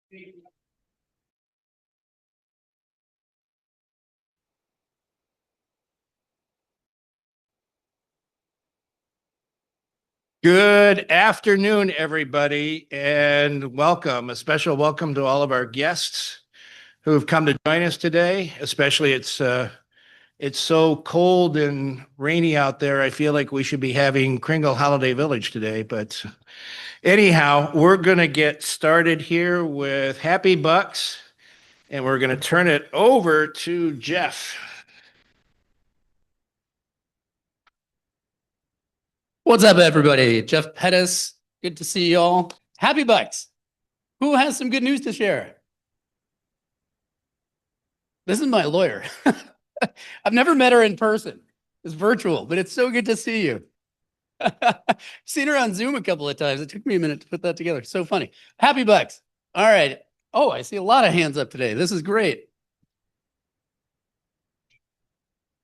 Good afternoon, everybody, and welcome. A special welcome to all of our guests who have come to join us today. Especially, it's so cold and rainy out there. I feel like we should be having Kringle Holiday Village today. But anyhow, we're going to get started here with Happy Bucks, and we're going to turn it over to Jeff. What's up, everybody? Jeff Pettis. Good to see you all. Happy Bucks. Who has some good news to share? This is my lawyer. I've never met her in person. It's virtual, but it's so good to see you. Seen her on Zoom a couple of times. It took me a minute to put that together. So funny. Happy Bucks. All right. Oh, I see a lot of hands up today. This is great.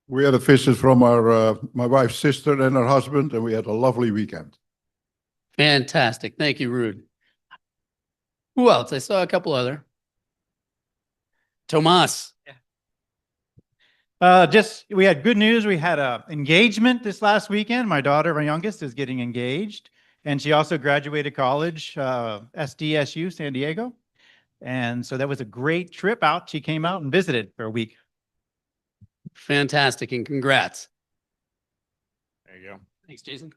We had a visit from my wife's sister and her husband, and we had a lovely weekend. Fantastic. Thank you, Rude. Who else? I saw a couple other. Tomas. We had good news. We had a engagement this last weekend. My daughter, my youngest, is getting engaged, and she also graduated college, SDSU, San Diego. And so that was a great trip out. She came out and visited for a week. Fantastic, and congrats. There you go. Thanks, Jason.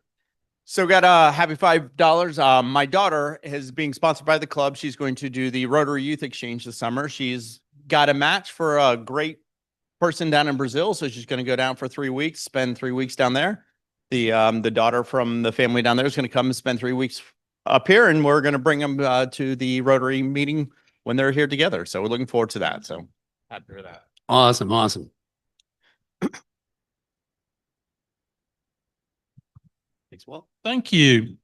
So got a happy $5. My daughter is being sponsored by the club. She's going to do the Rotary Youth Exchange this summer. She's got a match for a great person down in Brazil. So she's going to go down for 3 weeks, spend 3 weeks down there. The daughter from the family down there is going to come and spend 3 weeks up here, and we're going to bring them to the Rotary meeting when they're here together. So we're looking forward to that. So happy for that. Awesome, awesome. Thanks, Walt. Thank you.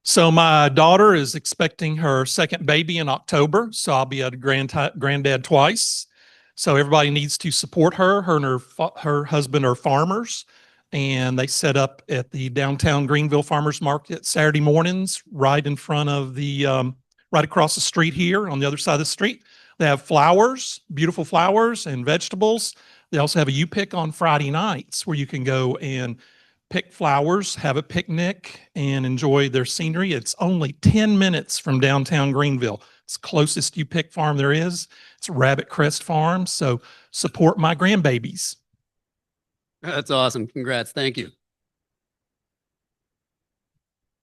So my daughter is expecting her second baby in October. So I'll be a granddad twice. So everybody needs to support her. Her and her husband are farmers, and they set up at the downtown Greenville Farmers Market Saturday mornings, right in front of the, right across the street here on the other side of the street. They have flowers, beautiful flowers and vegetables. They also have a U-Pick on Friday nights where you can go and pick flowers, have a picnic, and enjoy their scenery. It's only 10 minutes from downtown Greenville. It's the closest U-Pick farm there is. It's Rabbit Crest Farm. So support my grandbabies. That's awesome. Congrats. Thank you.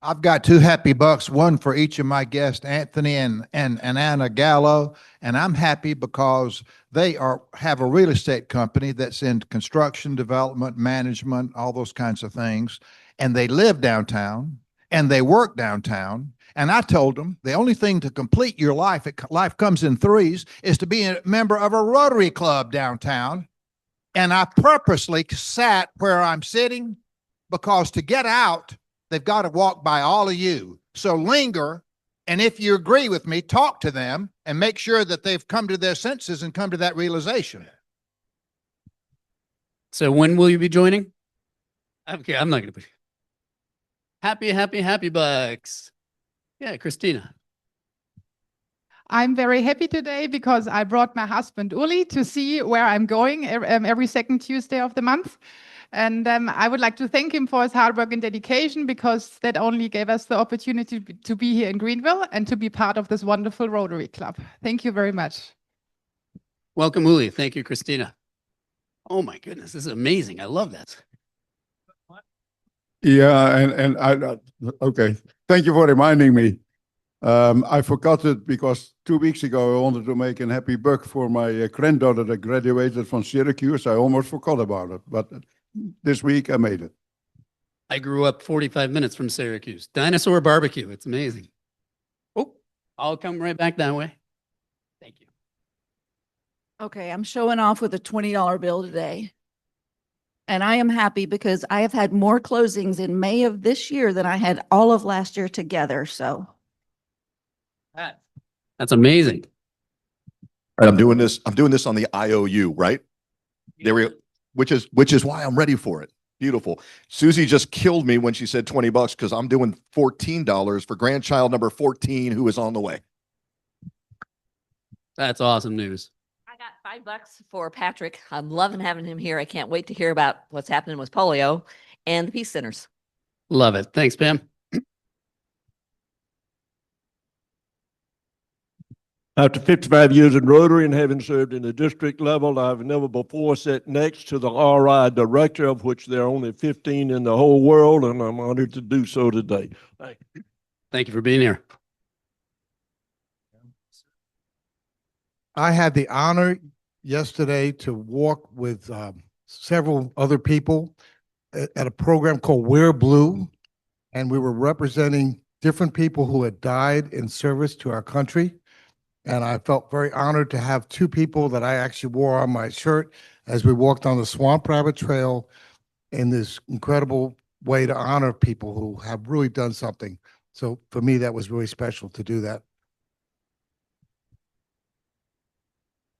I've got two happy bucks, one for each of my guests, Anthony and Anna Gallo. And I'm happy because they have a real estate company that's in construction, development, management, all those kinds of things. And they live downtown and they work downtown. And I told them the only thing to complete your life, life comes in threes, is to be a member of a Rotary Club downtown. And I purposely sat where I'm sitting because to get out, they've got to walk by all of you. So linger, and if you agree with me, talk to them and make sure that they've come to their senses and come to that realization. So when will you be joining? Okay, I'm not going to be. Happy Bucks. Yeah, Christina. I'm very happy today because I brought my husband Uli to see where I'm going every second Tuesday of the month. And I would like to thank him for his hard work and dedication, because that only gave us the opportunity to be here in Greenville and to be part of this wonderful Rotary Club. Thank you very much. Welcome, Uli. Thank you, Christina. Oh my goodness, this is amazing. I love that. Yeah, okay. Thank you for reminding me. I forgot it because 2 weeks ago I wanted to make a happy buck for my granddaughter that graduated from Syracuse. I almost forgot about it, but this week I made it. I grew up 45 minutes from Syracuse. Dinosaur barbecue. It's amazing. Oh, I'll come right back that way. Thank you. Okay, I'm showing off with a $20 bill today. And I am happy because I have had more closings in May of this year than I had all of last year together. So that's amazing. All right, I'm doing this on the IOU, right? There we go. Which is why I'm ready for it. Beautiful. Susie just killed me when she said $20 because I'm doing $14 for grandchild number 14 who is on the way. That's awesome news. I got $5 for Patrick. I'm loving having him here. I can't wait to hear about what's happening with polio and the Peace Centers. Love it. Thanks, Pam. After 55 years in Rotary and having served in the district level, I've never before sat next to the RI director, of which there are only 15 in the whole world, and I'm honored to do so today. Thank you. Thank you for being here. I had the honor yesterday to walk with several other people at a program called Wear Blue, and we were representing different people who had died in service to our country. And I felt very honored to have two people that I actually wore on my shirt as we walked on the Swamp Rabbit Trail in this incredible way to honor people who have really done something. So for me, that was really special to do that.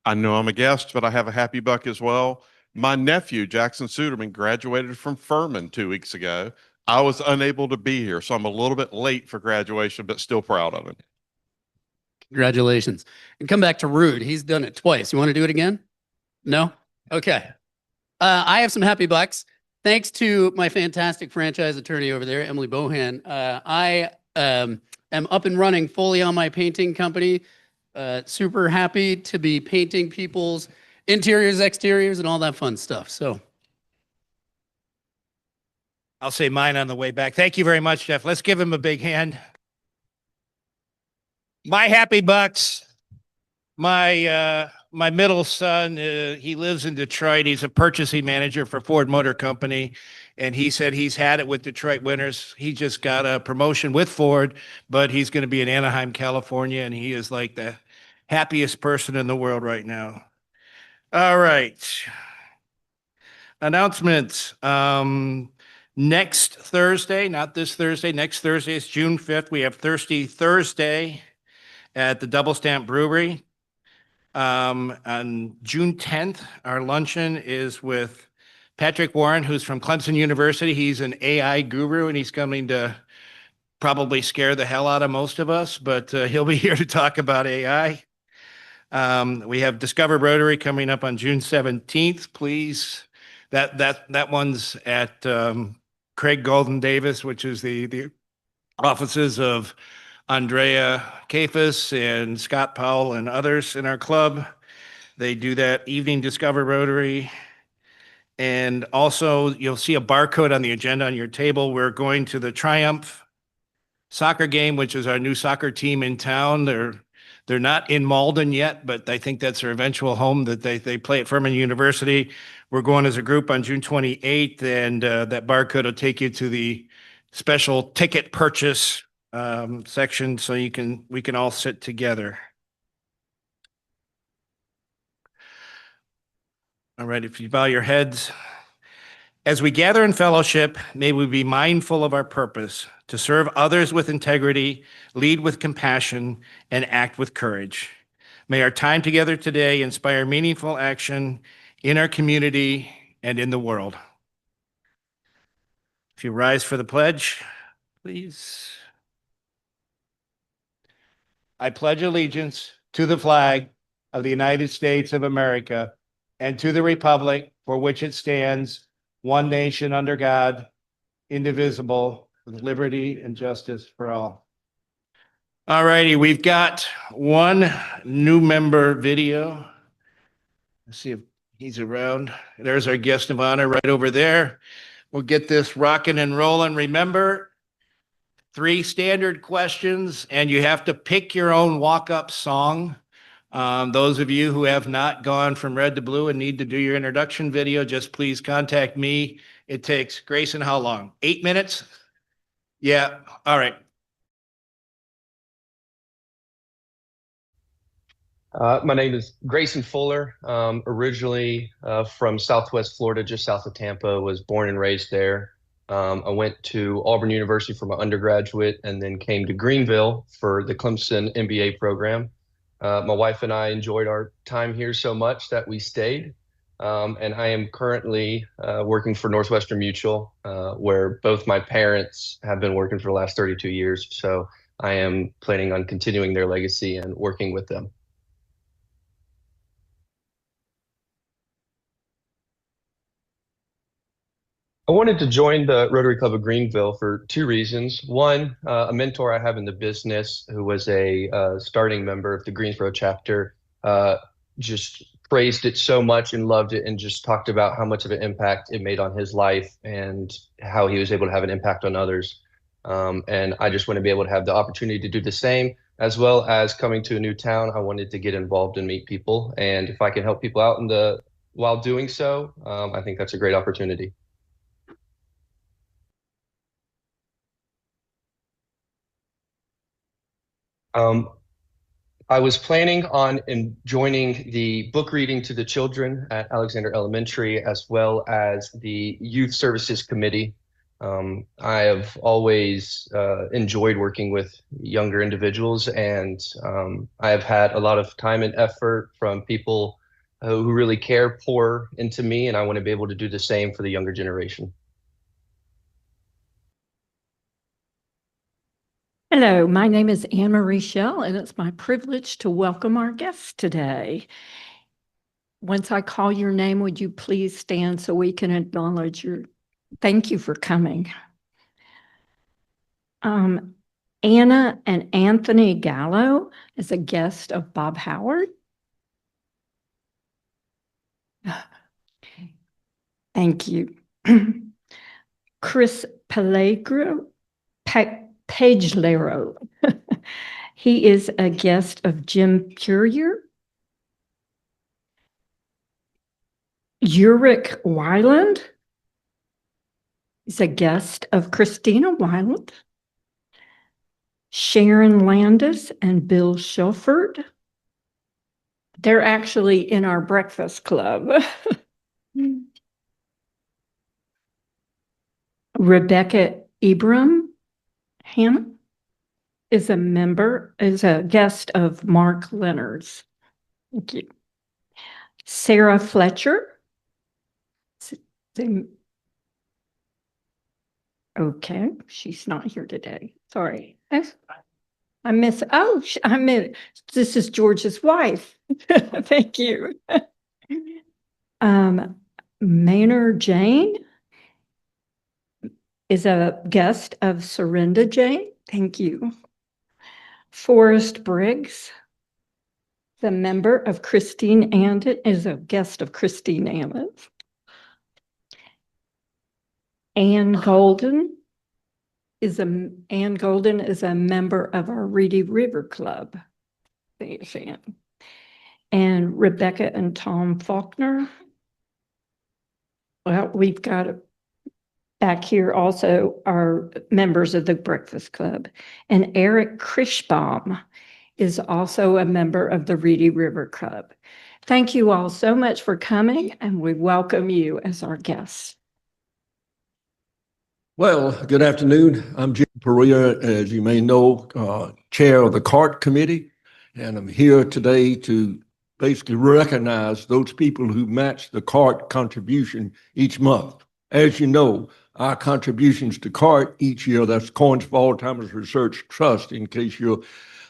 I know I'm a guest, but I have a happy buck as well. My nephew, Jackson Suderman, graduated from Furman 2 weeks ago. I was unable to be here, so I'm a little bit late for graduation, but still proud of him. Congratulations. And come back to Rude. He's done it twice. You want to do it again? No? Okay. I have some happy bucks. Thanks to my fantastic franchise attorney over there, Emily Bohan. I am up and running fully on my painting company. Super happy to be painting people's interiors, exteriors, and all that fun stuff. So I'll say mine on the way back. Thank you very much, Jeff. Let's give him a big hand. My happy bucks. My middle son, he lives in Detroit. He's a purchasing manager for Ford Motor Company. And he said he's had it with Detroit Winters. He just got a promotion with Ford, but he's going to be in Anaheim, California. And he is like the happiest person in the world right now. All right. Announcements. Next Thursday, not this Thursday, next Thursday is June 5th. We have Thirsty Thursday at the Double Stamp Brewery. On June 10th, our luncheon is with Patrick Warren, who's from Clemson University. He's an AI guru, and he's coming to probably scare the hell out of most of us, but he'll be here to talk about AI. We have Discover Rotary coming up on June 17th. Please, that one's at Craig Golden Davis, which is the offices of Andrea Kafis and Scott Powell and others in our club. They do that evening Discover Rotary. And also you'll see a barcode on the agenda on your table. We're going to the Triumph soccer game, which is our new soccer team in town. They're not in Malden yet, but I think that's their eventual home that they play at Furman University. We're going as a group on June 28th, and that barcode will take you to the special ticket purchase section so we can all sit together. All right, if you bow your heads. As we gather in fellowship, may we be mindful of our purpose to serve others with integrity, lead with compassion, and act with courage. May our time together today inspire meaningful action in our community and in the world. If you rise for the pledge, please. I pledge allegiance to the flag of the United States of America and to the republic for which it stands, one nation under God, indivisible, with liberty and justice for all. All righty, we've got one new member video. Let's see if he's around. There's our guest of honor right over there. We'll get this rocking and rolling. Remember, 3 standard questions, and you have to pick your own walk-up song. Those of you who have not gone from red to blue and need to do your introduction video, just please contact me. It takes, Grayson, how long? 8 minutes? Yeah, all right. My name is Grayson Fuller, originally from Southwest Florida, just south of Tampa, was born and raised there. I went to Auburn University for my undergraduate and then came to Greenville for the Clemson MBA program. My wife and I enjoyed our time here so much that we stayed. And I am currently working for Northwestern Mutual, where both my parents have been working for the last 32 years. So I am planning on continuing their legacy and working with them. I wanted to join the Rotary Club of Greenville for two reasons. One, a mentor I have in the business who was a starting member of the Greensboro chapter just praised it so much and loved it and just talked about how much of an impact it made on his life and how he was able to have an impact on others. And I just want to be able to have the opportunity to do the same, as well as coming to a new town. I wanted to get involved and meet people. And if I can help people out while doing so, I think that's a great opportunity. I was planning on joining the book reading to the children at Alexander Elementary, as well as the Youth Services Committee. I have always enjoyed working with younger individuals, and I have had a lot of time and effort from people who really care, pour into me, and I want to be able to do the same for the younger generation. Hello, my name is Anne Marie Schell, and it's my privilege to welcome our guests today. Once I call your name, would you please stand so we can acknowledge thank you for coming. Anna and Anthony Gallo is a guest of Bob Howard. Thank you. Chris Pellegro. Pagelero. He is a guest of Jim Purier. Ulrich Weiland is a guest of Christina Weiland. Sharon Landis and Bill Shelford. They're actually in our breakfast club. Rebecca Ibram Hannah is a guest of Mark Leonard's. Thank you. Sarah Fletcher. Okay, she's not here today. Sorry. This is George's wife. Thank you. Maynard Jane is a guest of Serinda Jane. Thank you. Forrest Briggs, the member of Christine Andit, is a guest of Christine Andit. Ann Golden is a member of our Reedy River Club. Thanks, Ann. And Rebecca and Tom Faulkner. Well, we've got back here also are members of the Breakfast Club. And Eric Krischbaum is also a member of the Reedy River Club. Thank you all so much for coming, and we welcome you as our guests. Well, good afternoon. I'm Jim Perea, as you may know, chair of the CART committee, and I'm here today to basically recognize those people who match the CART contribution each month. As you know, our contributions to CART each year, that's Coins for Alzheimer's Research Trust, in case you're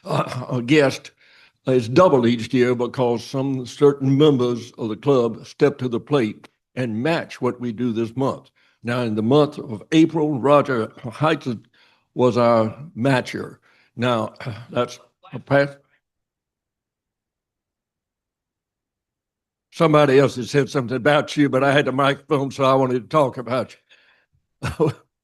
a guest, is double each year because some certain members of the club step to the plate and match what we do this month. Now, in the month of April, Roger Heitzert was our matcher. Now, that's a pass. Somebody else has said something about you, but I had the microphone, so I wanted to talk about you.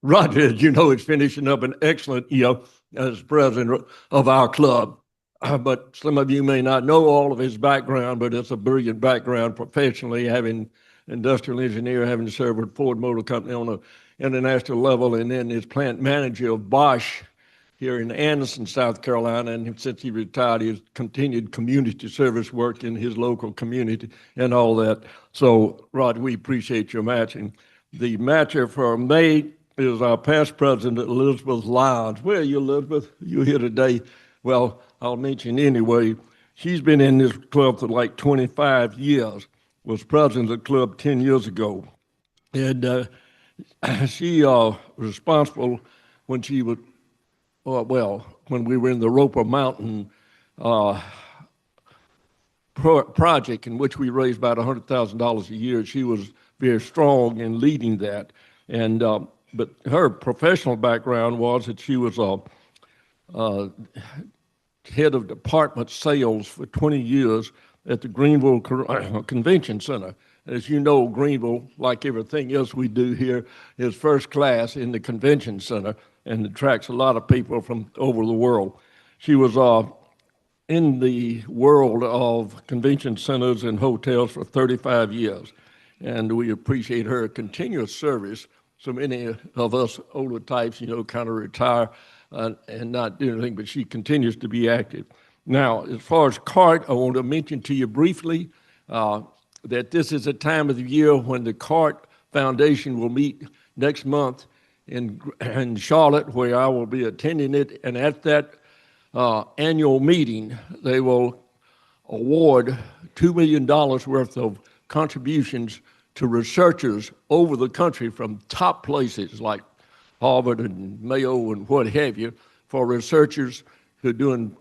Roger, as you know, is finishing up an excellent year as president of our club. But some of you may not know all of his background, but it's a brilliant background professionally, having industrial engineer, having served with Ford Motor Company on an international level, and then is plant manager of Bosch here in Anderson, South Carolina. And since he retired, he's continued community service work in his local community and all that. So, Rod, we appreciate your matching. The matcher for May is our past president, Elizabeth Lyons. Where are you, Elizabeth? You're here today. Well, I'll mention anyway, she's been in this club for like 25 years, was president of the club 10 years ago. And she was responsible when she was, when we were in the Roper Mountain project in which we raised about $100,000 a year. She was very strong in leading that. And but her professional background was that she was a head of department sales for 20 years at the Greenville Convention Center. As you know, Greenville, like everything else we do here, is first class in the convention center and attracts a lot of people from over the world. She was in the world of convention centers and hotels for 35 years, and we appreciate her continuous service. So many of us older types, kind of retire and not do anything, but she continues to be active. Now, as far as CART, I want to mention to you briefly that this is a time of the year when the CART Foundation will meet next month in Charlotte, where I will be attending it. And at that annual meeting, they will award $2 million worth of contributions to researchers over the country from top places like Harvard and Mayo and what have you, for researchers who are doing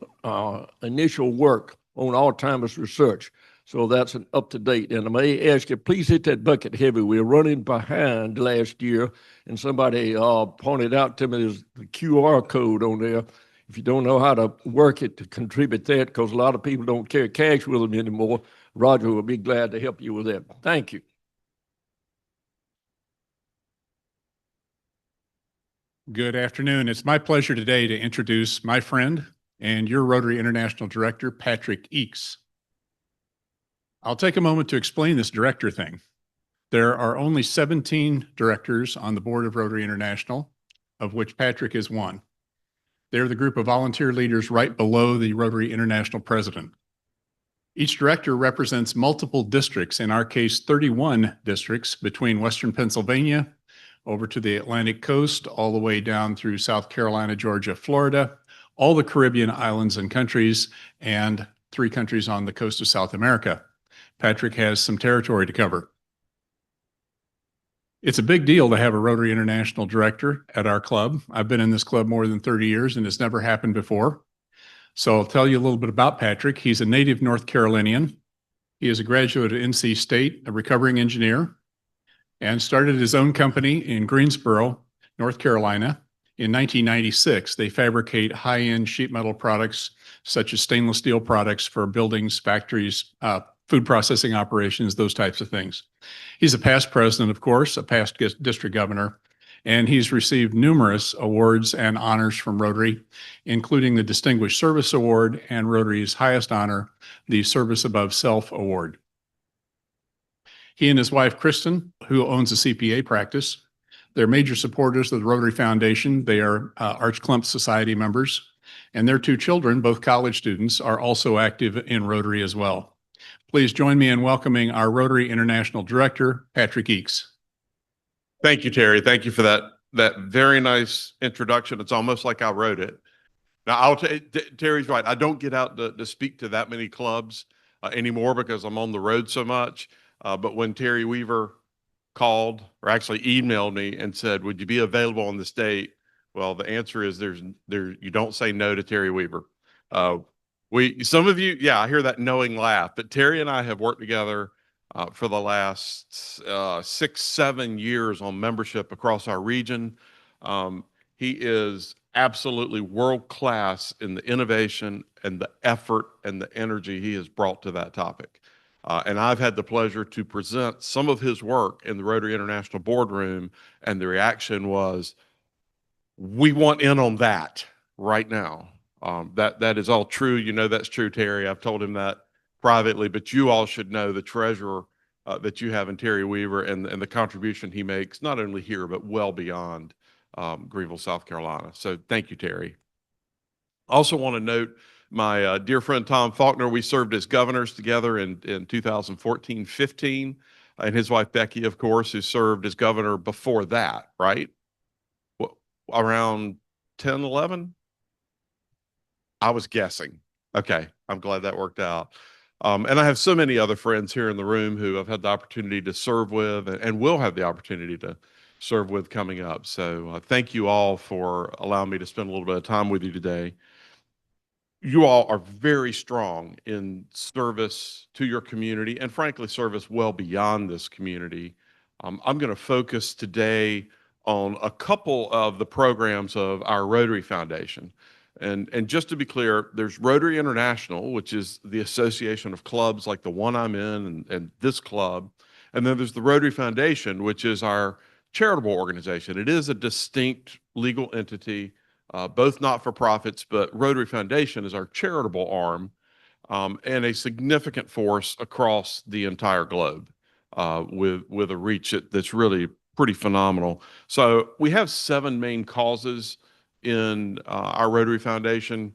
initial work on Alzheimer's research. So that's an up-to-date. And I may ask you, please hit that bucket heavy. We're running behind last year, and somebody pointed out to me there's the QR code on there. If you don't know how to work it to contribute that, because a lot of people don't carry cash with them anymore, Roger will be glad to help you with that. Thank you. Good afternoon. It's my pleasure today to introduce my friend and your Rotary International Director, Patrick Eakes. I'll take a moment to explain this director thing. There are only 17 directors on the board of Rotary International, of which Patrick is one. They're the group of volunteer leaders right below the Rotary International president. Each director represents multiple districts, in our case, 31 districts between Western Pennsylvania over to the Atlantic coast, all the way down through South Carolina, Georgia, Florida, all the Caribbean islands and countries, and 3 countries on the coast of South America. Patrick has some territory to cover. It's a big deal to have a Rotary International director at our club. I've been in this club more than 30 years, and it's never happened before. So I'll tell you a little bit about Patrick. He's a native North Carolinian. He is a graduate of NC State, a recovering engineer, and started his own company in Greensboro, North Carolina. In 1996, they fabricate high-end sheet metal products, such as stainless steel products for buildings, factories, food processing operations, those types of things. He's a past president, of course, a past district governor, and he's received numerous awards and honors from Rotary, including the Distinguished Service Award and Rotary's highest honor, the Service Above Self Award. He and his wife, Kristen, who owns a CPA practice, they're major supporters of the Rotary Foundation. They are Arch Clump Society members, and their 2 children, both college students, are also active in Rotary as well. Please join me in welcoming our Rotary International Director, Patrick Eakes. Thank you, Terry. Thank you for that very nice introduction. It's almost like I wrote it. Now, Terry's right. I don't get out to speak to that many clubs anymore because I'm on the road so much. But when Terry Weaver called or actually emailed me and said, would you be available on this date? Well, the answer is you don't say no to Terry Weaver. Some of you, yeah, I hear that knowing laugh, but Terry and I have worked together for the last 6-7 years on membership across our region. He is absolutely world-class in the innovation and the effort and the energy he has brought to that topic. And I've had the pleasure to present some of his work in the Rotary International boardroom, and the reaction was, we want in on that right now. That is all true. You know that's true, Terry. I've told him that privately, but you all should know the treasurer that you have in Terry Weaver and the contribution he makes, not only here, but well beyond Greenville, South Carolina. So thank you, Terry. I also want to note my dear friend Tom Faulkner. We served as governors together in 2014-15, and his wife Becky, of course, who served as governor before that, right? Around 10, 11? I was guessing. Okay, I'm glad that worked out. And I have so many other friends here in the room who I've had the opportunity to serve with and will have the opportunity to serve with coming up. So thank you all for allowing me to spend a little bit of time with you today. You all are very strong in service to your community and frankly, service well beyond this community. I'm going to focus today on a couple of the programs of our Rotary Foundation. And just to be clear, there's Rotary International, which is the association of clubs like the one I'm in and this club. And then there's the Rotary Foundation, which is our charitable organization. It is a distinct legal entity, both not-for-profits, but Rotary Foundation is our charitable arm, and a significant force across the entire globe, with a reach that's really pretty phenomenal. So we have 7 main causes in our Rotary Foundation.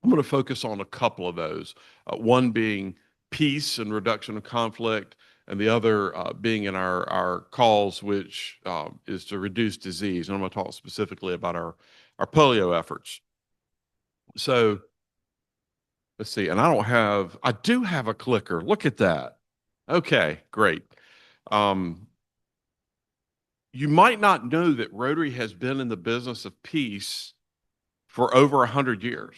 I'm going to focus on a couple of those, one being peace and reduction of conflict, and the other being in our cause, which is to reduce disease. And I'm going to talk specifically about our polio efforts. So let's see, and I do have a clicker. Look at that. Okay, great. You might not know that Rotary has been in the business of peace for over 100 years.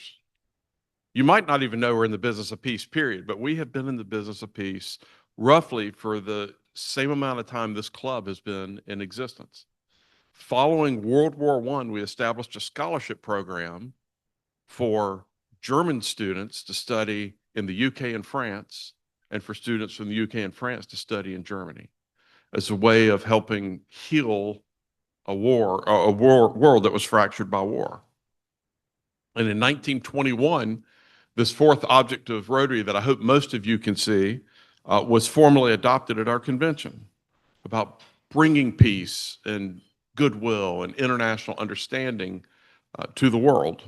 You might not even know we're in the business of peace, period, but we have been in the business of peace roughly for the same amount of time this club has been in existence. Following World War I, we established a scholarship program for German students to study in the UK and France, and for students from the UK and France to study in Germany, as a way of helping heal a world that was fractured by war. And in 1921, this 4th object of Rotary that I hope most of you can see was formally adopted at our convention, about bringing peace and goodwill and international understanding to the world.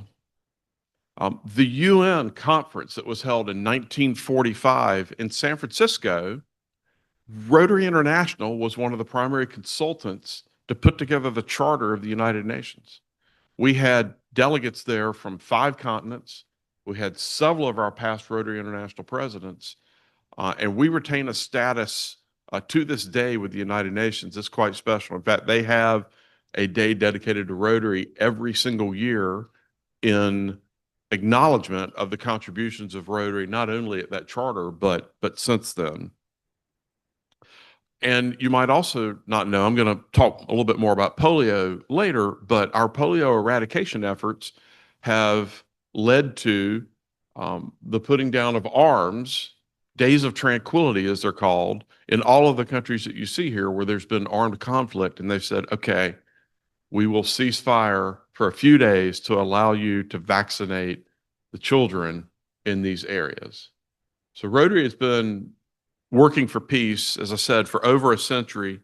The UN conference that was held in 1945 in San Francisco, Rotary International was one of the primary consultants to put together the Charter of the United Nations. We had delegates there from 5 continents. We had several of our past Rotary International presidents, and we retain a status to this day with the United Nations. It's quite special. In fact, they have a day dedicated to Rotary every single year in acknowledgement of the contributions of Rotary, not only at that charter, but since then. And you might also not know, I'm going to talk a little bit more about polio later, but our polio eradication efforts have led to the putting down of arms, days of tranquility, as they're called, in all of the countries that you see here where there's been armed conflict. And they've said, okay, we will cease fire for a few days to allow you to vaccinate the children in these areas. So Rotary has been working for peace, as I said, for over a century,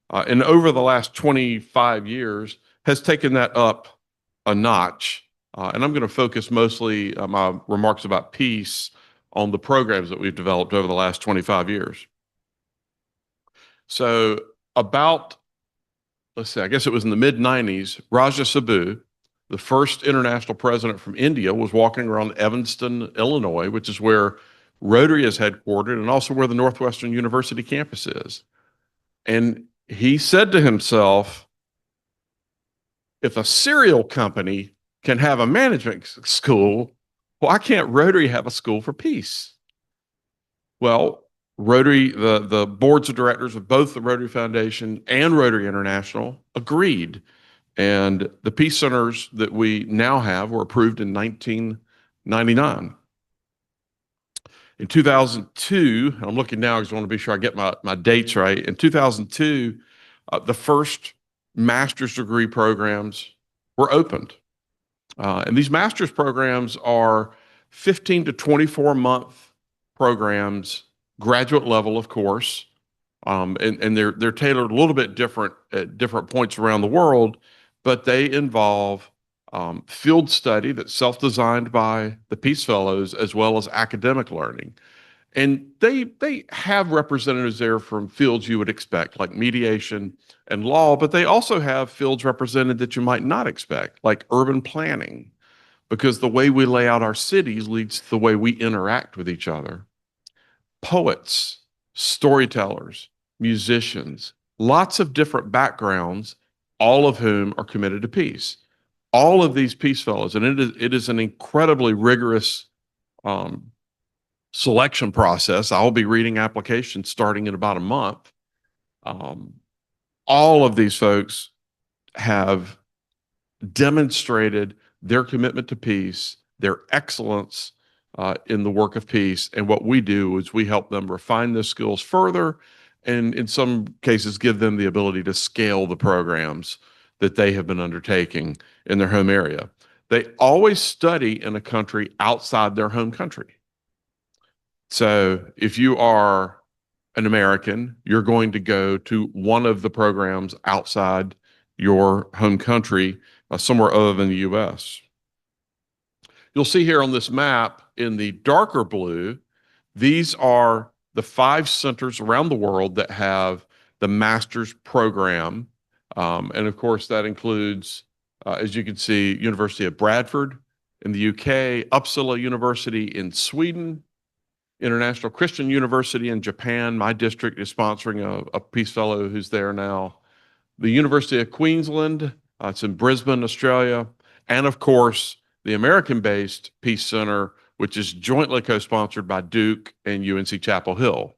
and over the last 25 years has taken that up a notch. And I'm going to focus mostly my remarks about peace on the programs that we've developed over the last 25 years. So about, let's see, I guess it was in the mid-90s, Raja Sabu, the first international president from India, was walking around Evanston, Illinois, which is where Rotary is headquartered and also where the Northwestern University campus is. And he said to himself, if a cereal company can have a management school, why can't Rotary have a school for peace? Well, Rotary, the boards of directors of both the Rotary Foundation and Rotary International agreed. And the peace centers that we now have were approved in 1999. In 2002, I'm looking now because I want to be sure I get my dates right. In 2002, the first master's degree programs were opened. And these master's programs are 15 to 24 month programs, graduate level, of course. And they're tailored a little bit different at different points around the world, but they involve field study that's self-designed by the Peace Fellows, as well as academic learning. And they have representatives there from fields you would expect, like mediation and law, but they also have fields represented that you might not expect, like urban planning, because the way we lay out our cities leads to the way we interact with each other. Poets, storytellers, musicians, lots of different backgrounds, all of whom are committed to peace. All of these Peace Fellows, and it is an incredibly rigorous selection process. I'll be reading applications starting in about a month. All of these folks have demonstrated their commitment to peace, their excellence in the work of peace. And what we do is we help them refine those skills further, and in some cases give them the ability to scale the programs that they have been undertaking in their home area. They always study in a country outside their home country. So if you are an American, you're going to go to one of the programs outside your home country, somewhere other than the US. You'll see here on this map in the darker blue, these are the 5 centers around the world that have the master's program. And of course, that includes, as you can see, University of Bradford in the UK, Uppsala University in Sweden, International Christian University in Japan. My district is sponsoring a Peace Fellow who's there now. The University of Queensland, it's in Brisbane, Australia. And of course, the American-based Peace Center, which is jointly co-sponsored by Duke and UNC Chapel Hill.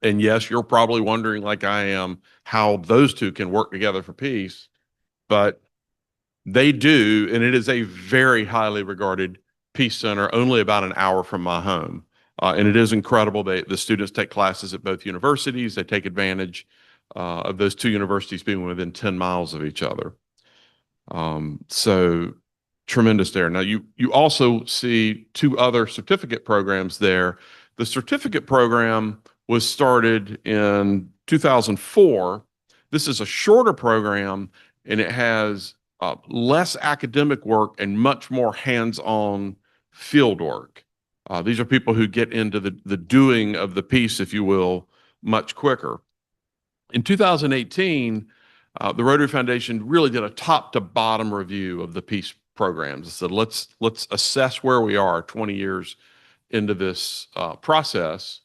And yes, you're probably wondering, like I am, how those two can work together for peace, but they do, and it is a very highly regarded Peace Center, only about an hour from my home. And it is incredible. The students take classes at both universities. They take advantage of those 2 universities being within 10 miles of each other. So tremendous there. Now, you also see 2 other certificate programs there. The certificate program was started in 2004. This is a shorter program, and it has less academic work and much more hands-on field work. These are people who get into the doing of the peace, if you will, much quicker. In 2018, the Rotary Foundation really did a top-to-bottom review of the peace programs. It said, let's assess where we are 20 years into this process.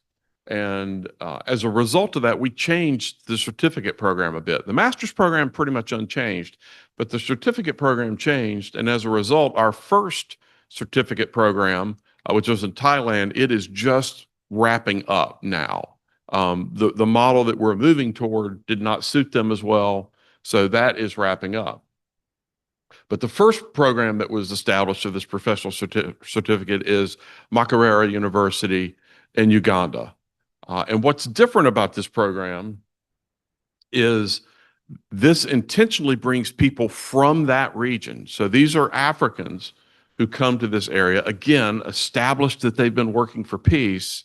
And as a result of that, we changed the certificate program a bit. The master's program pretty much unchanged, but the certificate program changed. And as a result, our first certificate program, which was in Thailand, it is just wrapping up now. The model that we're moving toward did not suit them as well, so that is wrapping up. But the first program that was established of this professional certificate is Makerere University in Uganda. And what's different about this program is this intentionally brings people from that region. So these are Africans who come to this area, again, established that they've been working for peace,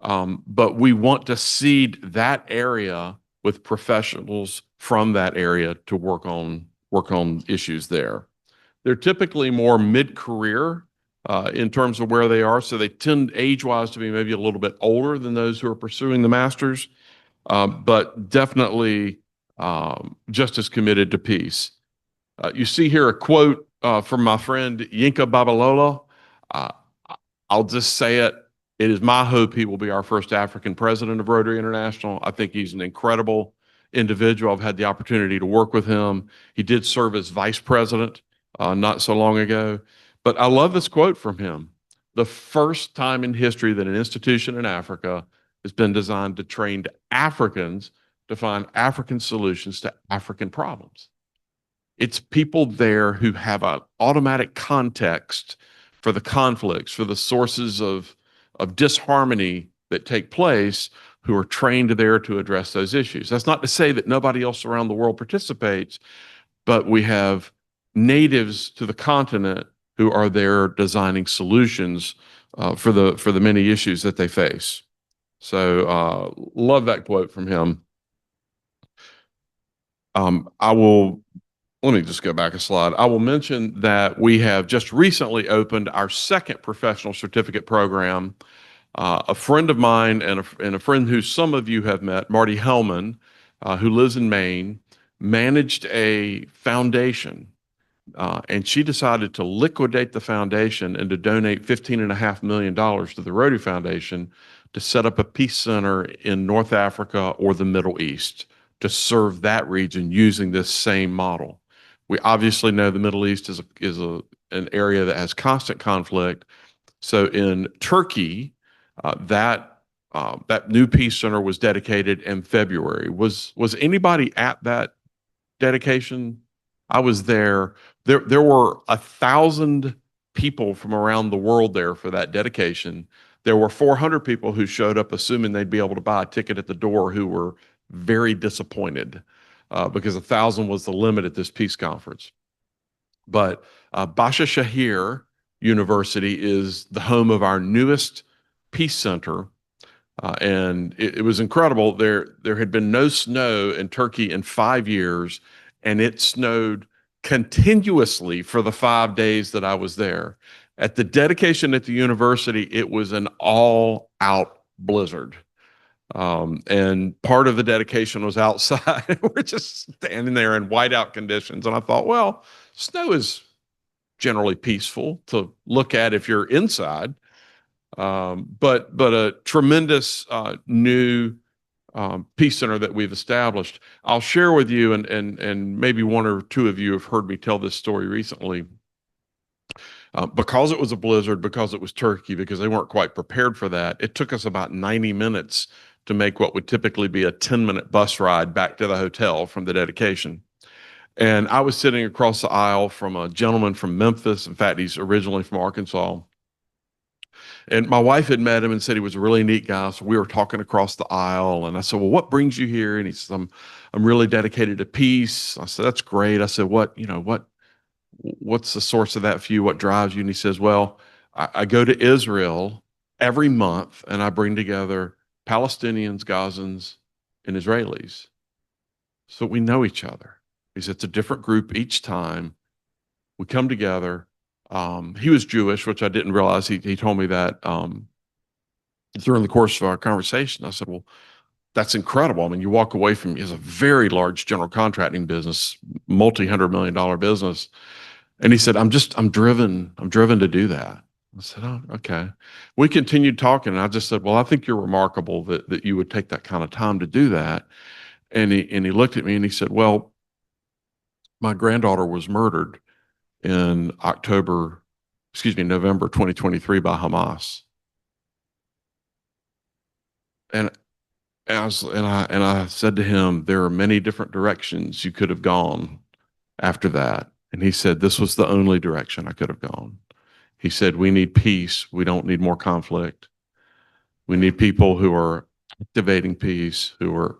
but we want to seed that area with professionals from that area to work on issues there. They're typically more mid-career in terms of where they are, so they tend age-wise to be maybe a little bit older than those who are pursuing the master's, but definitely just as committed to peace. You see here a quote from my friend Yinka Babalola. I'll just say it. It is my hope he will be our first African president of Rotary International. I think he's an incredible individual. I've had the opportunity to work with him. He did serve as vice president not so long ago. But I love this quote from him. The first time in history that an institution in Africa has been designed to train Africans to find African solutions to African problems. It's people there who have an automatic context for the conflicts, for the sources of disharmony that take place, who are trained there to address those issues. That's not to say that nobody else around the world participates, but we have natives to the continent who are there designing solutions for the many issues that they face. So love that quote from him. Let me just go back a slide. I will mention that we have just recently opened our second professional certificate program. A friend of mine and a friend who some of you have met, Marty Hellman, who lives in Maine, managed a foundation. And she decided to liquidate the foundation and to donate $15.5 million to the Rotary Foundation to set up a peace center in North Africa or the Middle East to serve that region using this same model. We obviously know the Middle East is an area that has constant conflict. So in Turkey, that That new Peace Center was dedicated in February. Was anybody at that dedication? I was there. There were 1,000 people from around the world there for that dedication. There were 400 people who showed up assuming they'd be able to buy a ticket at the door who were very disappointed because 1,000 was the limit at this peace conference. But Basha Shahir University is the home of our newest Peace Center. And it was incredible. There had been no snow in Turkey in 5 years, and it snowed continuously for the 5 days that I was there. At the dedication at the university, it was an all-out blizzard. And part of the dedication was outside. We're just standing there in whiteout conditions. And I thought, well, snow is generally peaceful to look at if you're inside. But a tremendous new Peace Center that we've established. I'll share with you, and maybe one or two of you have heard me tell this story recently. Because it was a blizzard, because it was Turkey, because they weren't quite prepared for that, it took us about 90 minutes to make what would typically be a 10-minute bus ride back to the hotel from the dedication. And I was sitting across the aisle from a gentleman from Memphis. In fact, he's originally from Arkansas. And my wife had met him and said he was a really neat guy. So we were talking across the aisle, and I said, well, what brings you here? And he said, I'm really dedicated to peace. I said, that's great. I said, what's the source of that for you? What drives you? And he says, well, I go to Israel every month and I bring together Palestinians, Gazans, and Israelis. So we know each other. He said, it's a different group each time. We come together. He was Jewish, which I didn't realize. He told me that during the course of our conversation. I said, well, that's incredible. I mean, you walk away from, he has a very large general contracting business, multi-$100 million business. And he said, I'm driven to do that. I said, oh, okay. We continued talking, and I just said, well, I think you're remarkable that you would take that kind of time to do that. And he looked at me and he said, well, my granddaughter was murdered in November 2023 by Hamas. And I said to him, there are many different directions you could have gone after that. And he said, this was the only direction I could have gone. He said, we need peace. We don't need more conflict. We need people who are activating peace, who are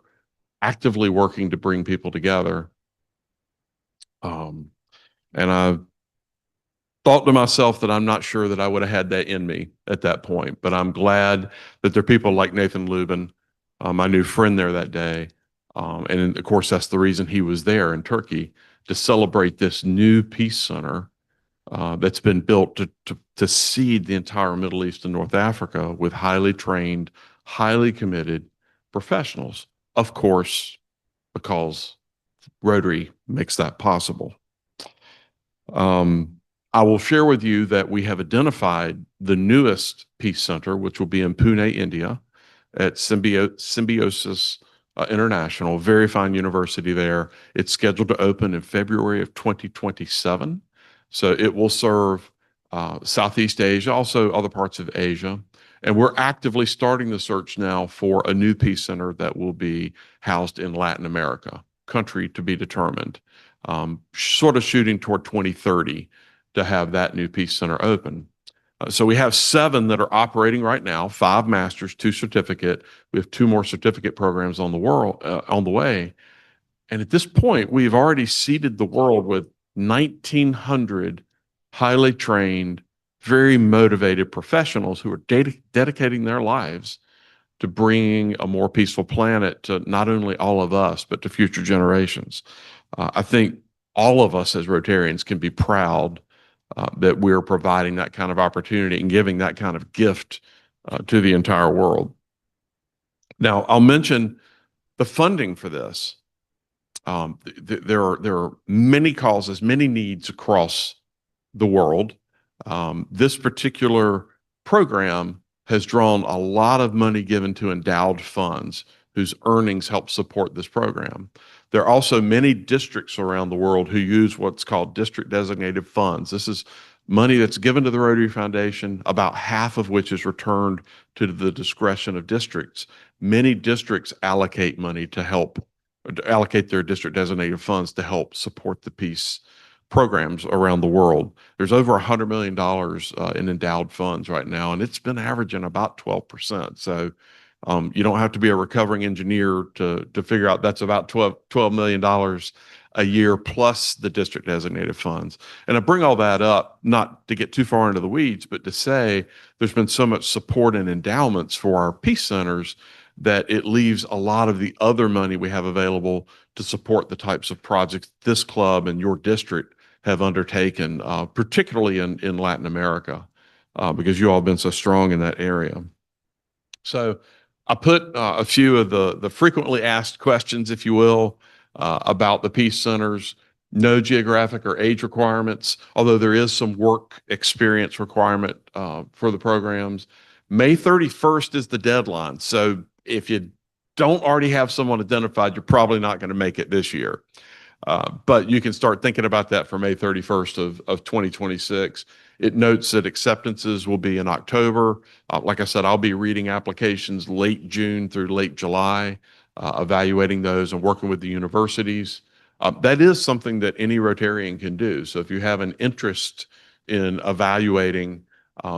actively working to bring people together. And I thought to myself that I'm not sure that I would have had that in me at that point, but I'm glad that there are people like Nathan Lubin, my new friend there that day. And of course, that's the reason he was there in Turkey, to celebrate this new Peace Center that's been built to seed the entire Middle East and North Africa with highly trained, highly committed professionals. Of course, because Rotary makes that possible. I will share with you that we have identified the newest Peace Center, which will be in Pune, India, at Symbiosis International, very fine university there. It's scheduled to open in February of 2027. So it will serve Southeast Asia, also other parts of Asia. And we're actively starting the search now for a new Peace Center that will be housed in Latin America, country to be determined, sort of shooting toward 2030 to have that new Peace Center open. So we have 7 that are operating right now, 5 masters, 2 certificate. We have 2 more certificate programs on the way. And at this point, we've already seeded the world with 1,900 highly trained, very motivated professionals who are dedicating their lives to bringing a more peaceful planet to not only all of us, but to future generations. I think all of us as Rotarians can be proud that we're providing that kind of opportunity and giving that kind of gift to the entire world. Now, I'll mention the funding for this. There are many causes, many needs across the world. This particular program has drawn a lot of money given to endowed funds whose earnings help support this program. There are also many districts around the world who use what's called district designated funds. This is money that's given to the Rotary Foundation, about half of which is returned to the discretion of districts. Many districts allocate money to help allocate their district designated funds to help support the peace programs around the world. There's over $100 million in endowed funds right now, and it's been averaging about 12%. So you don't have to be a recovering engineer to figure out that's about $12 million a year plus the district designated funds. And I bring all that up, not to get too far into the weeds, but to say there's been so much support and endowments for our peace centers that it leaves a lot of the other money we have available to support the types of projects this club and your district have undertaken, particularly in Latin America, because you all have been so strong in that area. So I put a few of the frequently asked questions, if you will, about the peace centers. No geographic or age requirements, although there is some work experience requirement for the programs. May 31st is the deadline. So if you don't already have someone identified, you're probably not going to make it this year. But you can start thinking about that for May 31st of 2026. It notes that acceptances will be in October. Like I said, I'll be reading applications late June through late July, evaluating those and working with the universities. That is something that any Rotarian can do. So if you have an interest in evaluating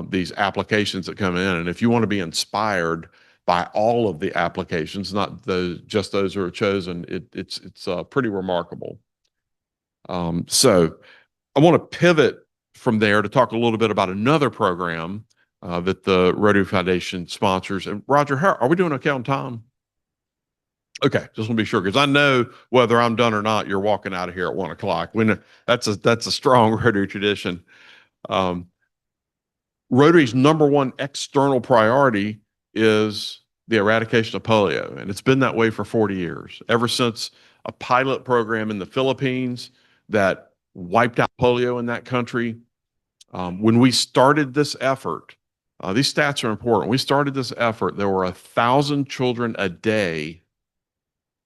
these applications that come in, and if you want to be inspired by all of the applications, not just those who are chosen, it's pretty remarkable. So I want to pivot from there to talk a little bit about another program that the Rotary Foundation sponsors. And Roger, are we doing okay on time? Okay, just want to be sure, because I know whether I'm done or not, you're walking out of here at 1 o'clock. We know that's a strong Rotary tradition. Rotary's number one external priority is the eradication of polio, and it's been that way for 40 years, ever since a pilot program in the Philippines that wiped out polio in that country. When we started this effort, these stats are important. We started this effort, there were 1,000 children a day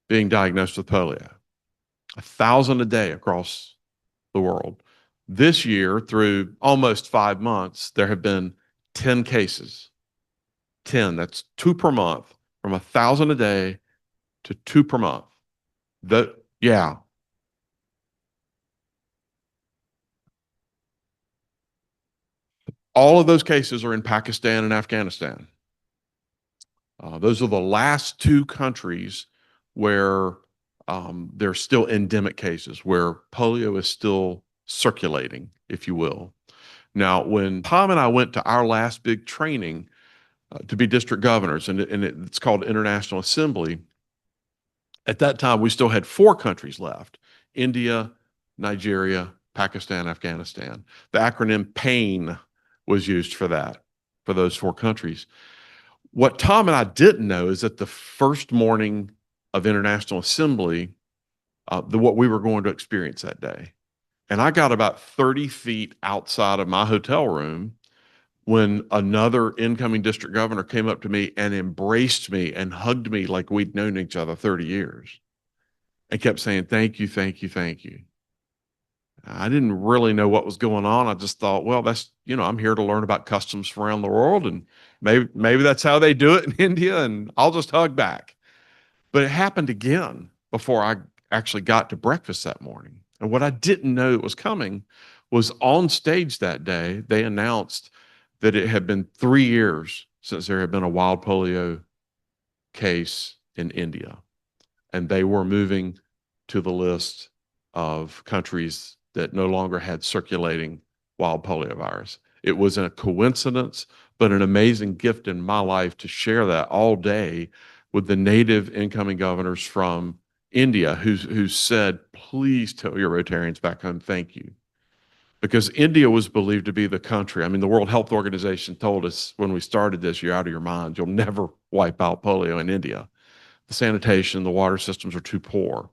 being diagnosed with polio, 1,000 a day across the world. This year, through almost 5 months, there have been 10 cases. 10, that's 2 per month, from 1,000 a day to 2 per month. Yeah. All of those cases are in Pakistan and Afghanistan. Those are the last 2 countries where there's still endemic cases, where polio is still circulating, if you will. Now, when Tom and I went to our last big training to be district governors, and it's called International Assembly, at that time we still had 4 countries left: India, Nigeria, Pakistan, Afghanistan. The acronym PAIN was used for that, for those 4 countries. What Tom and I didn't know is that the first morning of International Assembly, what we were going to experience that day. And I got about 30 feet outside of my hotel room when another incoming district governor came up to me and embraced me and hugged me like we'd known each other 30 years and kept saying, "Thank you, thank you, thank you." I didn't really know what was going on. I just thought, well, that's, I'm here to learn about customs from around the world, and maybe that's how they do it in India, and I'll just hug back. But it happened again before I actually got to breakfast that morning. And what I didn't know that was coming was, on stage that day, they announced that it had been 3 years since there had been a wild polio case in India. And they were moving to the list of countries that no longer had circulating wild poliovirus. It was a coincidence, but an amazing gift in my life to share that all day with the native incoming governors from India who said, "Please tell your Rotarians back home thank you." Because India was believed to be the country. I mean, the World Health Organization told us when we started this, "You're out of your mind. You'll never wipe out polio in India. The sanitation, the water systems are too poor."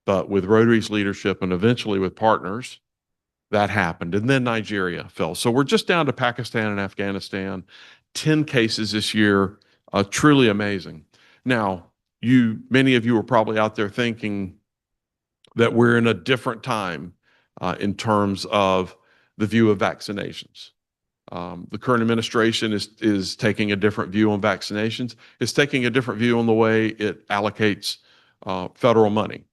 But with Rotary's leadership and eventually with partners, that happened. And then Nigeria fell. So we're just down to Pakistan and Afghanistan. 10 cases this year, truly amazing. Now, many of you are probably out there thinking that we're in a different time in terms of the view of vaccinations. The current administration is taking a different view on vaccinations. It's taking a different view on the way it allocates federal money.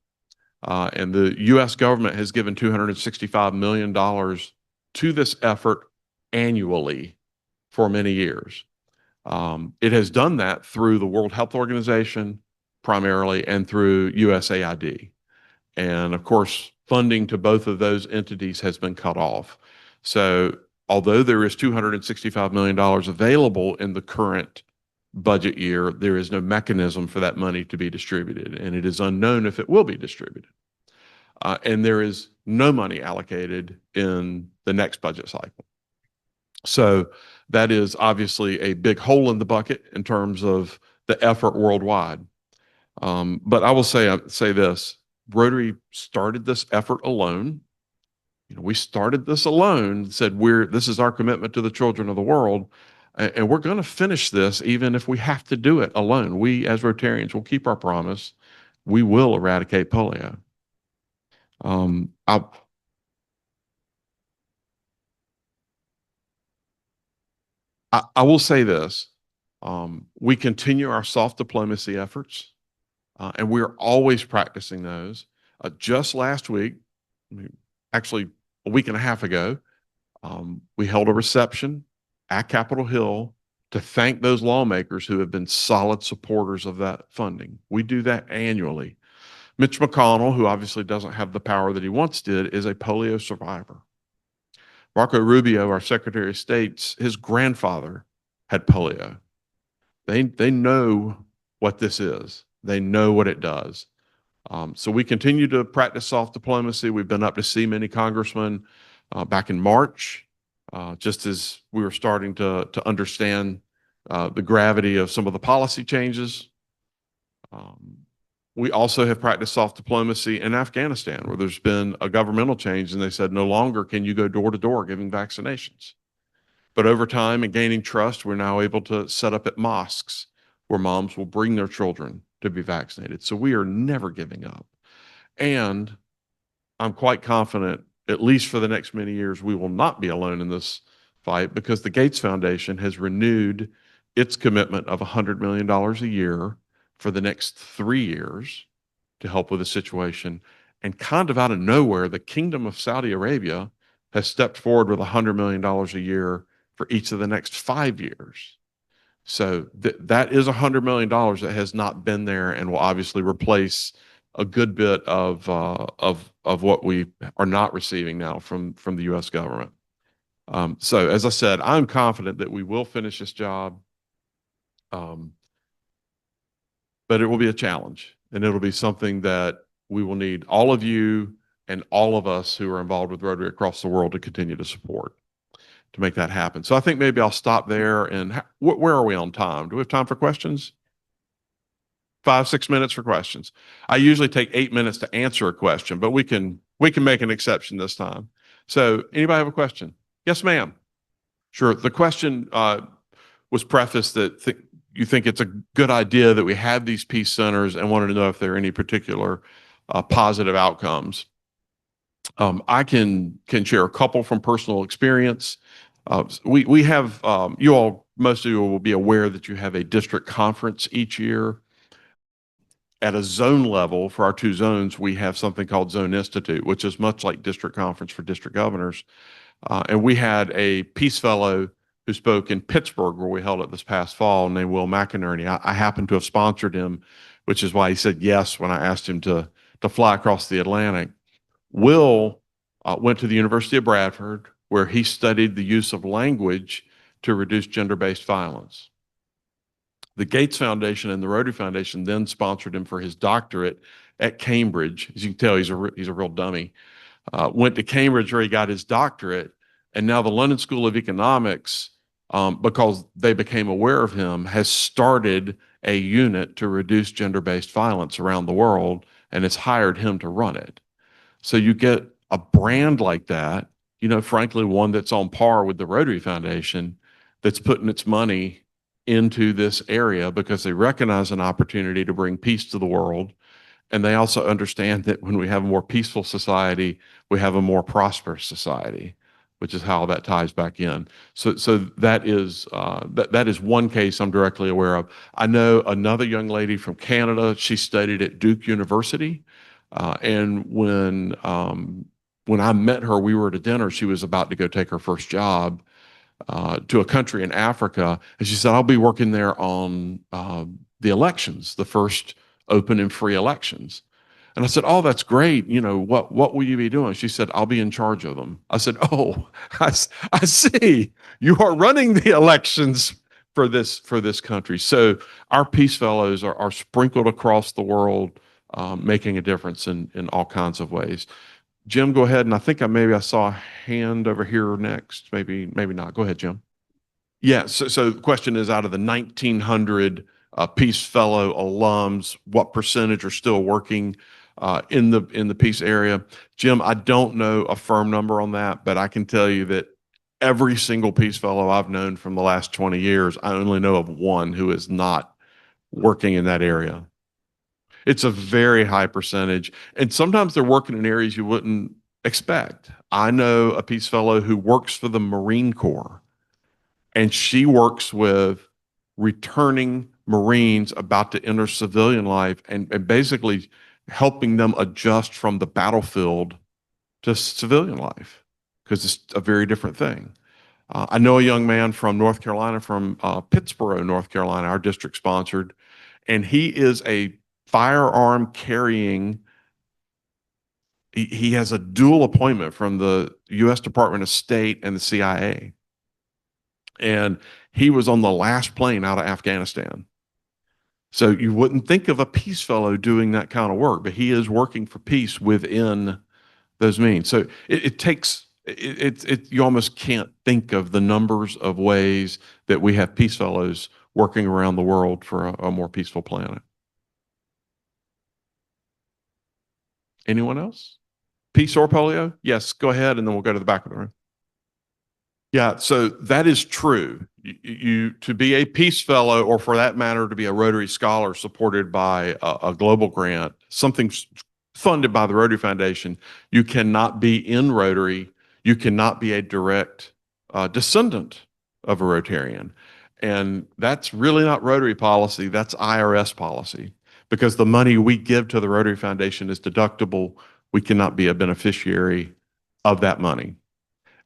And the U.S. government has given $265 million to this effort annually for many years. It has done that through the World Health Organization primarily and through USAID. And of course, funding to both of those entities has been cut off. So although there is $265 million available in the current budget year, there is no mechanism for that money to be distributed, and it is unknown if it will be distributed. And there is no money allocated in the next budget cycle. So that is obviously a big hole in the bucket in terms of the effort worldwide. But I will say this, Rotary started this effort alone. We started this alone, said this is our commitment to the children of the world, and we're going to finish this even if we have to do it alone. We as Rotarians will keep our promise. We will eradicate polio. I will say this, we continue our soft diplomacy efforts, and we're always practicing those. Just last week, actually a week and a half ago, we held a reception at Capitol Hill to thank those lawmakers who have been solid supporters of that funding. We do that annually. Mitch McConnell, who obviously doesn't have the power that he once did, is a polio survivor. Marco Rubio, our Secretary of State, his grandfather had polio. They know what this is. They know what it does. So we continue to practice soft diplomacy. We've been up to see many congressmen back in March, just as we were starting to understand the gravity of some of the policy changes. We also have practiced soft diplomacy in Afghanistan, where there's been a governmental change, and they said no longer can you go door to door giving vaccinations. But over time and gaining trust, we're now able to set up at mosques where moms will bring their children to be vaccinated. So we are never giving up. And I'm quite confident, at least for the next many years, we will not be alone in this fight, because the Gates Foundation has renewed its commitment of $100 million a year for the next 3 years to help with the situation. And kind of out of nowhere, the Kingdom of Saudi Arabia has stepped forward with $100 million a year for each of the next 5 years. So that is $100 million that has not been there and will obviously replace a good bit of what we are not receiving now from the U.S. government. So as I said, I'm confident that we will finish this job. But it will be a challenge, and it'll be something that we will need all of you and all of us who are involved with Rotary across the world to continue to support to make that happen. So I think maybe I'll stop there. And where are we on time? Do we have time for questions? 5-6 minutes for questions. I usually take 8 minutes to answer a question, but we can make an exception this time. So anybody have a question? Yes, ma'am. Sure. The question was prefaced that you think it's a good idea that we have these peace centers, and wanted to know if there are any particular positive outcomes. I can share a couple from personal experience. We have, most of you will be aware that you have a district conference each year. At a zone level, for our 2 zones, we have something called Zone Institute, which is much like district conference for district governors. And we had a peace fellow who spoke in Pittsburgh, where we held it this past fall, named Will McInerney. I happened to have sponsored him, which is why he said yes when I asked him to fly across the Atlantic. Will went to the University of Bradford, where he studied the use of language to reduce gender-based violence. The Gates Foundation and the Rotary Foundation then sponsored him for his doctorate at Cambridge. As you can tell, he's a real dummy. Went to Cambridge, where he got his doctorate, and now the London School of Economics, because they became aware of him, has started a unit to reduce gender-based violence around the world, and it's hired him to run it. So you get a brand like that, frankly, one that's on par with the Rotary Foundation, that's putting its money into this area because they recognize an opportunity to bring peace to the world. And they also understand that when we have a more peaceful society, we have a more prosperous society, which is how that ties back in. So that is that is one case I'm directly aware of. I know another young lady from Canada. She studied at Duke University, and when I met her, we were at a dinner. She was about to go take her first job to a country in Africa, and she said, "I'll be working there on the elections, the first open and free elections." And I said, "Oh, that's great. You know, what will you be doing?" She said, "I'll be in charge of them." I said, "Oh, I see. You are running the elections for this country." So our Peace Fellows are sprinkled across the world, making a difference in all kinds of ways. Jim, go ahead. And I think maybe I saw a hand over here next. Maybe not. Go ahead, Jim. Yeah. So the question is, out of the 1,900 Peace Fellow alums, what percentage are still working in the Peace area? Jim, I don't know a firm number on that, but I can tell you that every single Peace Fellow I've known from the last 20 years, I only know of one who is not working in that area. It's a very high percentage, and sometimes they're working in areas you wouldn't expect. I know a Peace Fellow who works for the Marine Corps, and she works with returning Marines about to enter civilian life and basically helping them adjust from the battlefield to civilian life, because it's a very different thing. I know a young man from North Carolina, from Pittsboro, North Carolina, our district sponsored, and he is a firearm carrying. He has a dual appointment from the U.S. Department of State and the CIA. And he was on the last plane out of Afghanistan. So you wouldn't think of a Peace Fellow doing that kind of work, but he is working for peace within those means. So it takes, you almost can't think of the numbers of ways that we have Peace Fellows working around the world for a more peaceful planet. Anyone else? Peace or polio? Yes, go ahead, and then we'll go to the back of the room. Yeah, so that is true. You to be a Peace Fellow, or for that matter, to be a Rotary Scholar supported by a global grant, something funded by the Rotary Foundation, you cannot be in Rotary. You cannot be a direct descendant of a Rotarian. And that's really not Rotary policy, that's IRS policy, because the money we give to the Rotary Foundation is deductible. We cannot be a beneficiary of that money.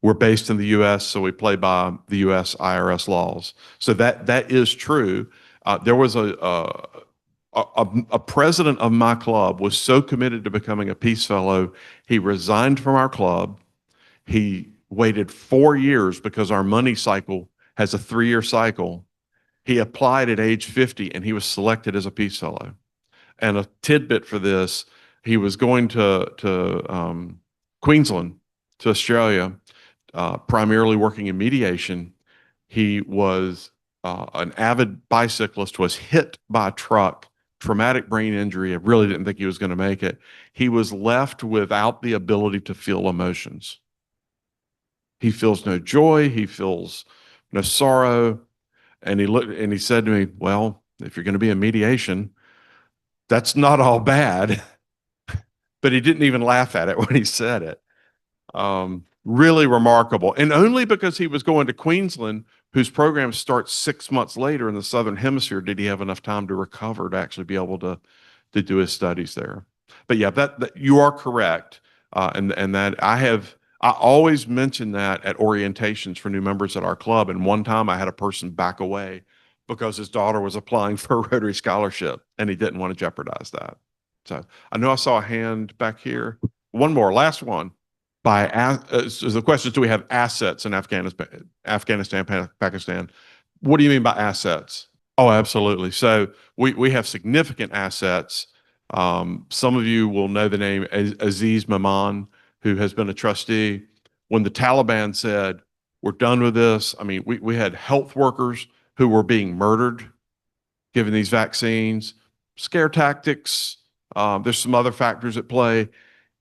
We're based in the U.S., so we play by the U.S. IRS laws. So that is true. There was a president of my club was so committed to becoming a Peace Fellow, he resigned from our club. He waited 4 years because our money cycle has a 3-year cycle. He applied at age 50, and he was selected as a Peace Fellow. And a tidbit for this, he was going to Queensland, to Australia, primarily working in mediation. He was an avid bicyclist, was hit by a truck, traumatic brain injury. I really didn't think he was going to make it. He was left without the ability to feel emotions. He feels no joy. He feels no sorrow. And he looked and he said to me, "Well, if you're going to be in mediation, that's not all bad." But he didn't even laugh at it when he said it. Really remarkable. And only because he was going to Queensland, whose program starts 6 months later in the Southern Hemisphere, did he have enough time to recover to actually be able to do his studies there. But yeah, that you are correct. And that I always mention that at orientations for new members at our club. And one time I had a person back away because his daughter was applying for a Rotary scholarship and he didn't want to jeopardize that. So I know I saw a hand back here. One more, last one. So the question is, do we have assets in Afghanistan, Pakistan? What do you mean by assets? Oh, absolutely. So we have significant assets. Some of you will know the name Aziz Maman, who has been a trustee. When the Taliban said, "We're done with this," I mean, we had health workers who were being murdered, given these vaccines, scare tactics. There's some other factors at play.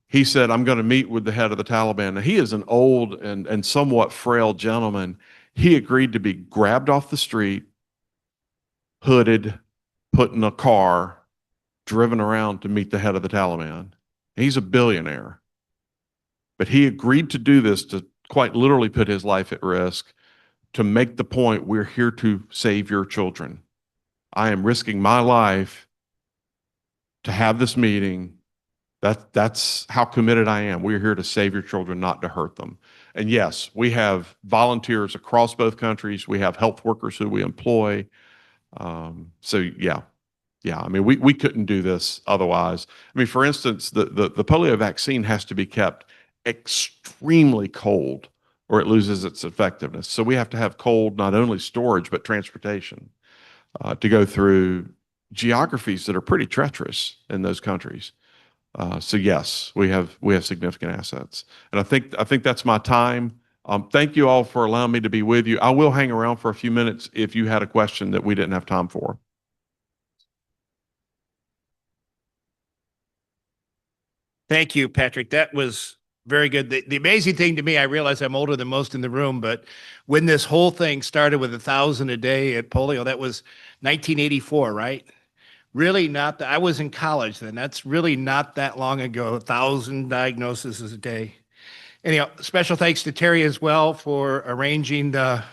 He said, "I'm going to meet with the head of the Taliban." Now, he is an old and somewhat frail gentleman. He agreed to be grabbed off the street, hooded, put in a car, driven around to meet the head of the Taliban. He's a billionaire. But he agreed to do this to quite literally put his life at risk to make the point, we're here to save your children. I am risking my life to have this meeting. That's how committed I am. We're here to save your children, not to hurt them. And yes, we have volunteers across both countries. We have health workers who we employ. So yeah. I mean, we couldn't do this otherwise. I mean, for instance, the polio vaccine has to be kept extremely cold or it loses its effectiveness. So we have to have cold, not only storage, but transportation to go through geographies that are pretty treacherous in those countries. So yes, we have significant assets. And I think that's my time. Thank you all for allowing me to be with you. I will hang around for a few minutes if you had a question that we didn't have time for. Thank you, Patrick. That was very good. The amazing thing to me, I realize I'm older than most in the room, but when this whole thing started with 1,000 a day at polio, that was 1984, right? Really not I was in college then. That's really not that long ago. 1,000 diagnoses a day. Anyhow, special thanks to Terry as well for arranging the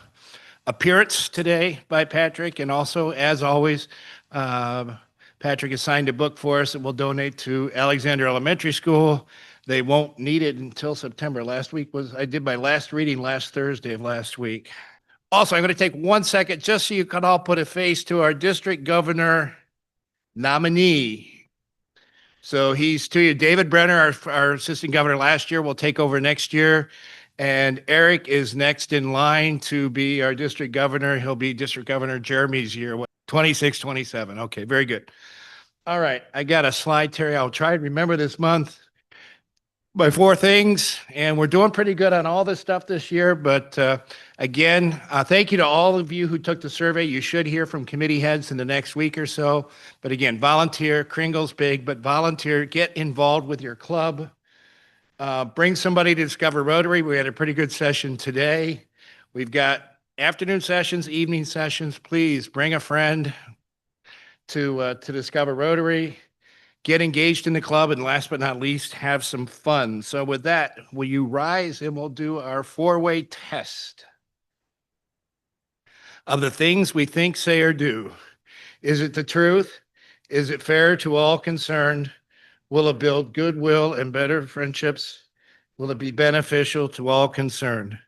appearance today by Patrick. And also, as always, Patrick has signed a book for us that we'll donate to Alexander Elementary School. They won't need it until September. I did my last reading last Thursday of last week. Also, I'm going to take 1 second just so you can all put a face to our district governor nominee. So he's to you. David Brenner, our assistant governor last year, will take over next year. And Eric is next in line to be our district governor. He'll be district governor Jeremy's year, 26, 27. Okay, very good. All right, I got a slide, Terry. I'll try to remember this month. My 4 things, and we're doing pretty good on all this stuff this year. But again, thank you to all of you who took the survey. You should hear from committee heads in the next week or so. But again, volunteer. Kringle's big, but volunteer. Get involved with your club. Bring somebody to Discover Rotary. We had a pretty good session today. We've got afternoon sessions, evening sessions. Please bring a friend to Discover Rotary. Get engaged in the club, and last but not least, have some fun. So with that, will you rise and we'll do our 4-way test of the things we think, say, or do. Is it the truth? Is it fair to all concerned? Will it build goodwill and better friendships? Will it be beneficial to all concerned?